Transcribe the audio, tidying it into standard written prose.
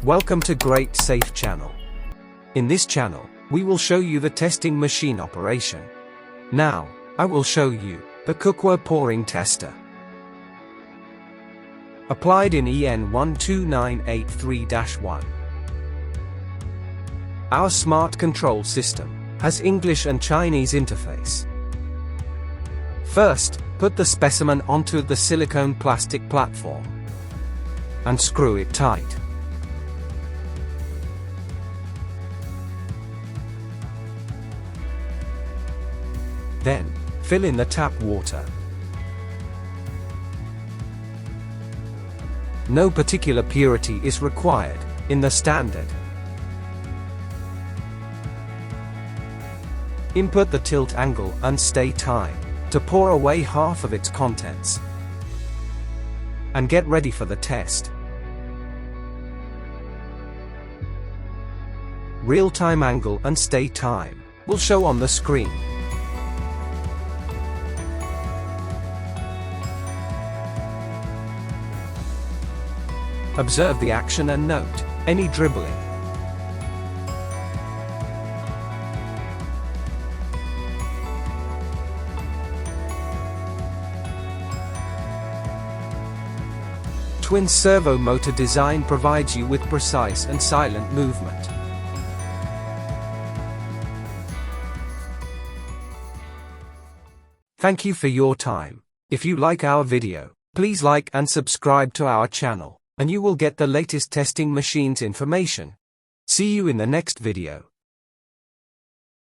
Welcome to Great Safe channel. In this channel, we will show you the testing machine operation. Now, I will show you the Cookware pouring tester. Applied in EN 12983-1. Our smart control system has English and Chinese interface. First, put the specimen onto the silicone plastic platform and screw it tight. Then, fill in the tap water. No particular purity is required in the standard. Input the tilt angle and stay time to pour away half of its contents. And get ready for the test. Real-time angle and stay time will show on the screen. Observe the action and note any dribbling. Twin servo motor design provides you with precise and silent movement. Thank you for your time. If you like our video, please like and subscribe to our channel, and you will get the latest testing machines information. See you in the next video.